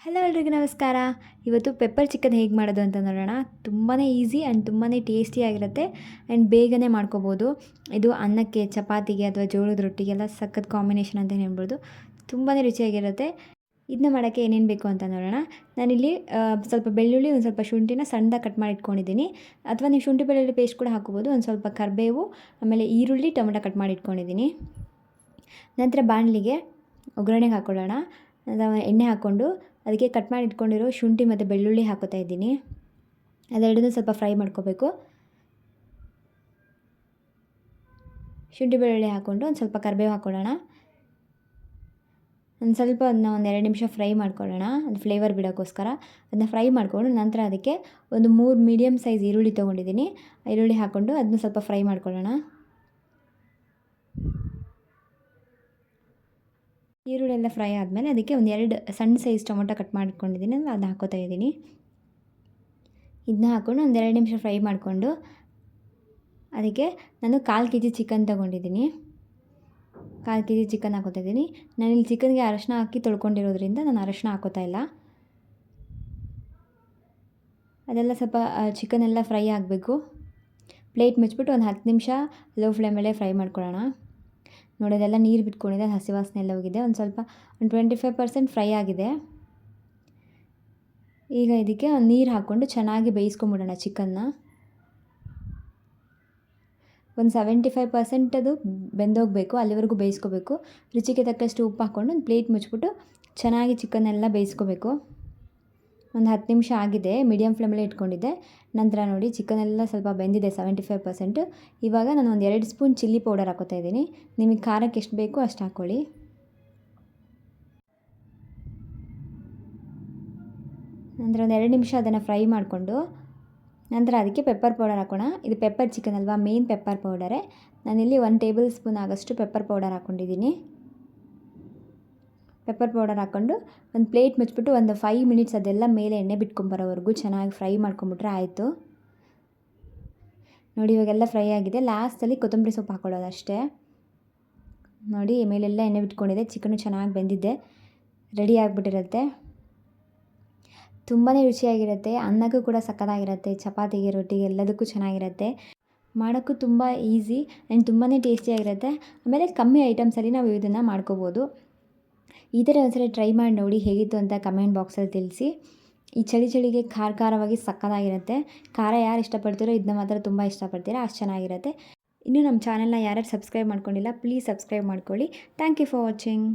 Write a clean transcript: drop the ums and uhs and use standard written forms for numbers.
Hello ಎಲ್ರಿಗೂ ನಮಸ್ಕಾರ. ಇವತ್ತು ಪೆಪ್ಪರ್ ಚಿಕನ್ ಹೇಗೆ ಮಾಡೋದು ಅಂತ ನೋಡೋಣ. ತುಂಬಾ ಈಸಿ ಆ್ಯಂಡ್ ತುಂಬಾ ಟೇಸ್ಟಿಯಾಗಿರುತ್ತೆ ಆ್ಯಂಡ್ ಬೇಗನೆ ಮಾಡ್ಕೋಬೋದು. ಇದು ಅನ್ನಕ್ಕೆ, ಚಪಾತಿಗೆ ಅಥವಾ ಜೋಳದ ರೊಟ್ಟಿಗೆಲ್ಲ ಸಖತ್ ಕಾಂಬಿನೇಷನ್ ಅಂತಲೇ ಹೇಳ್ಬೋದು. ತುಂಬಾ ರುಚಿಯಾಗಿರುತ್ತೆ. ಇದನ್ನ ಮಾಡೋಕ್ಕೆ ಏನೇನು ಬೇಕು ಅಂತ ನೋಡೋಣ. ನಾನಿಲ್ಲಿ ಸ್ವಲ್ಪ ಬೆಳ್ಳುಳ್ಳಿ, ಒಂದು ಸ್ವಲ್ಪ ಶುಂಠಿನ ಸಣ್ಣದಾಗಿ ಕಟ್ ಮಾಡಿ ಇಟ್ಕೊಂಡಿದ್ದೀನಿ. ಅಥವಾ ನೀವು ಶುಂಠಿ ಬೆಳ್ಳುಳ್ಳಿ ಪೇಸ್ಟ್ ಕೂಡ ಹಾಕೋಬೋದು. ಒಂದು ಸ್ವಲ್ಪ ಕರಿಬೇವು, ಆಮೇಲೆ ಈರುಳ್ಳಿ, ಟೊಮೆಟೊ ಕಟ್ ಮಾಡಿ ಇಟ್ಕೊಂಡಿದ್ದೀನಿ. ನಂತರ ಬಾಣಲಿಗೆ ಒಗ್ಗರಣೆಗೆ ಹಾಕ್ಕೊಳ್ಳೋಣ. ಎಣ್ಣೆ ಹಾಕ್ಕೊಂಡು ಅದಕ್ಕೆ ಕಟ್ ಮಾಡಿ ಇಟ್ಕೊಂಡಿರೋ ಶುಂಠಿ ಮತ್ತು ಬೆಳ್ಳುಳ್ಳಿ ಹಾಕೋತಾ ಇದ್ದೀನಿ. ಅದೆರಡನ್ನೂ ಸ್ವಲ್ಪ ಫ್ರೈ ಮಾಡ್ಕೋಬೇಕು. ಶುಂಠಿ ಬೆಳ್ಳುಳ್ಳಿ ಹಾಕ್ಕೊಂಡು ಒಂದು ಸ್ವಲ್ಪ ಕರಿಬೇವು ಹಾಕ್ಕೊಳ್ಳೋಣ. ಅದನ್ನ ಒಂದು 2 ನಿಮಿಷ ಫ್ರೈ ಮಾಡ್ಕೊಳ್ಳೋಣ, ಅದು ಫ್ಲೇವರ್ ಬಿಡೋಕ್ಕೋಸ್ಕರ. ಅದನ್ನ ಫ್ರೈ ಮಾಡಿಕೊಂಡು ನಂತರ ಅದಕ್ಕೆ ಒಂದು 3 ಮೀಡಿಯಮ್ ಸೈಜ್ ಈರುಳ್ಳಿ ತೊಗೊಂಡಿದ್ದೀನಿ. ಈರುಳ್ಳಿ ಹಾಕ್ಕೊಂಡು ಅದನ್ನ ಸ್ವಲ್ಪ ಫ್ರೈ ಮಾಡ್ಕೊಳ್ಳೋಣ. ಈರುಳ್ಳಿ ಎಲ್ಲ ಫ್ರೈ ಆದಮೇಲೆ ಅದಕ್ಕೆ ಒಂದು 2 ಸಣ್ಣ ಸೈಜ್ ಟೊಮೊಟೊ ಕಟ್ ಮಾಡಿಟ್ಕೊಂಡಿದ್ದೀನಿ, ಅದನ್ನ ಹಾಕೋತಾ ಇದ್ದೀನಿ. ಇದನ್ನ ಹಾಕ್ಕೊಂಡು ಒಂದು 2 ನಿಮಿಷ ಫ್ರೈ ಮಾಡಿಕೊಂಡು ಅದಕ್ಕೆ ನಾನು 1/4 kg ಚಿಕನ್ ತೊಗೊಂಡಿದ್ದೀನಿ. 1/4 kg ಚಿಕನ್ ಹಾಕೋತಾ ಇದ್ದೀನಿ. ನಾನಿಲ್ಲಿ ಚಿಕನ್ಗೆ ಅರಶಿನ ಹಾಕಿ ತೊಳ್ಕೊಂಡಿರೋದ್ರಿಂದ ನಾನು ಅರಶಿನ ಹಾಕೋತಾ ಇಲ್ಲ. ಅದೆಲ್ಲ ಸ್ವಲ್ಪ ಚಿಕನ್ ಎಲ್ಲ ಫ್ರೈ ಆಗಬೇಕು. ಪ್ಲೇಟ್ ಮುಚ್ಚಿಬಿಟ್ಟು ಒಂದು 10 ನಿಮಿಷ ಲೋ ಫ್ಲೇಮಲ್ಲೇ ಫ್ರೈ ಮಾಡ್ಕೊಳ್ಳೋಣ. ನೋಡಿ, ಅದೆಲ್ಲ ನೀರು ಬಿಟ್ಕೊಂಡಿದೆ, ಹಸಿ ವಾಸನೆ ಎಲ್ಲ ಹೋಗಿದೆ. ಒಂದು 25% ಫ್ರೈ ಆಗಿದೆ. ಈಗ ಇದಕ್ಕೆ ನೀರು ಹಾಕ್ಕೊಂಡು ಚೆನ್ನಾಗಿ ಬೇಯಿಸ್ಕೊಂಬಿಡೋಣ ಚಿಕನ್ನ. ಒಂದು 75% ಅದು ಬೆಂದೋಗಬೇಕು, ಅಲ್ಲಿವರೆಗೂ ಬೇಯಿಸ್ಕೋಬೇಕು. ರುಚಿಗೆ ತಕ್ಕಷ್ಟು ಉಪ್ಪು ಹಾಕ್ಕೊಂಡು ಒಂದು ಪ್ಲೇಟ್ ಮುಚ್ಚಿಬಿಟ್ಟು ಚೆನ್ನಾಗಿ ಚಿಕನ್ನೆಲ್ಲ ಬೇಯಿಸ್ಕೋಬೇಕು. ಒಂದು 10 ನಿಮಿಷ ಆಗಿದೆ, ಮೀಡಿಯಮ್ ಫ್ಲೇಮಲ್ಲೇ ಇಟ್ಕೊಂಡಿದ್ದೆ. ನಂತರ ನೋಡಿ, ಚಿಕನೆಲ್ಲ ಸ್ವಲ್ಪ ಬೆಂದಿದೆ 75%. ಇವಾಗ ನಾನು ಒಂದು 2 ಸ್ಪೂನ್ ಚಿಲ್ಲಿ ಪೌಡರ್ ಹಾಕೋತಾ ಇದ್ದೀನಿ. ನಿಮಗೆ ಖಾರಕ್ಕೆ ಎಷ್ಟು ಬೇಕೋ ಅಷ್ಟು ಹಾಕ್ಕೊಳ್ಳಿ. ನಂತರ ಒಂದು 2 ನಿಮಿಷ ಅದನ್ನು ಫ್ರೈ ಮಾಡಿಕೊಂಡು ನಂತರ ಅದಕ್ಕೆ ಪೆಪ್ಪರ್ ಪೌಡರ್ ಹಾಕೋಣ. ಇದು ಪೆಪ್ಪರ್ ಚಿಕನ್ ಅಲ್ವಾ, ಮೇನ್ ಪೆಪ್ಪರ್ ಪೌಡರೇ. ನಾನಿಲ್ಲಿ 1 ಟೇಬಲ್ ಸ್ಪೂನ್ ಆಗೋಷ್ಟು ಪೆಪ್ಪರ್ ಪೌಡರ್ ಹಾಕ್ಕೊಂಡಿದ್ದೀನಿ. ಪೆಪ್ಪರ್ ಪೌಡರ್ ಹಾಕ್ಕೊಂಡು ಒಂದು ಪ್ಲೇಟ್ ಮುಚ್ಚಿಬಿಟ್ಟು ಒಂದು 5 ಮಿನಿಟ್ಸ್ ಅದೆಲ್ಲ ಮೇಲೆ ಎಣ್ಣೆ ಬಿಟ್ಕೊಂಬರೋವರೆಗೂ ಚೆನ್ನಾಗಿ ಫ್ರೈ ಮಾಡ್ಕೊಂಬಿಟ್ರೆ ಆಯಿತು. ನೋಡಿ, ಇವಾಗೆಲ್ಲ ಫ್ರೈ ಆಗಿದೆ. ಲಾಸ್ಟಲ್ಲಿ ಕೊತ್ತಂಬರಿ ಸೊಪ್ಪು ಹಾಕ್ಕೊಳ್ಳೋದು ಅಷ್ಟೇ. ನೋಡಿ, ಮೇಲೆಲ್ಲ ಎಣ್ಣೆ ಬಿಟ್ಕೊಂಡಿದೆ, ಚಿಕನು ಚೆನ್ನಾಗಿ ಬೆಂದಿದೆ, ರೆಡಿ ಆಗಿಬಿಟ್ಟಿರುತ್ತೆ. ತುಂಬಾ ರುಚಿಯಾಗಿರುತ್ತೆ. ಅನ್ನಕ್ಕೂ ಕೂಡ ಸಕ್ಕತ್ತಾಗಿರುತ್ತೆ, ಚಪಾತಿಗೆ, ರೊಟ್ಟಿಗೆ ಎಲ್ಲದಕ್ಕೂ ಚೆನ್ನಾಗಿರುತ್ತೆ. ಮಾಡೋಕ್ಕೂ ತುಂಬ ಈಸಿ ಆ್ಯಂಡ್ ತುಂಬಾ ಟೇಸ್ಟಿಯಾಗಿರುತ್ತೆ. ಆಮೇಲೆ ಕಮ್ಮಿ ಐಟಮ್ಸಲ್ಲಿ ನಾವು ಇದನ್ನು ಮಾಡ್ಕೋಬೋದು. ಈ ಥರ ಒಂದ್ಸಲ ಟ್ರೈ ಮಾಡಿ ನೋಡಿ, ಹೇಗಿತ್ತು ಅಂತ ಕಮೆಂಟ್ ಬಾಕ್ಸಲ್ಲಿ ತಿಳಿಸಿ. ಈ ಚಳಿಗೆ ಖಾರವಾಗಿ ಸಕ್ಕತ್ತಾಗಿರುತ್ತೆ. ಖಾರ ಯಾರು ಇಷ್ಟಪಡ್ತೀರೋ ಇದನ್ನ ಮಾತ್ರ ತುಂಬ ಇಷ್ಟಪಡ್ತೀರಾ, ಅಷ್ಟು ಚೆನ್ನಾಗಿರುತ್ತೆ. ಇನ್ನೂ ನಮ್ಮ ಚಾನಲ್ನ ಯಾರ್ಯಾರು ಸಬ್ಸ್ಕ್ರೈಬ್ ಮಾಡ್ಕೊಂಡಿಲ್ಲ, ಪ್ಲೀಸ್ ಸಬ್ಸ್ಕ್ರೈಬ್ ಮಾಡ್ಕೊಳ್ಳಿ. Thank you for watching.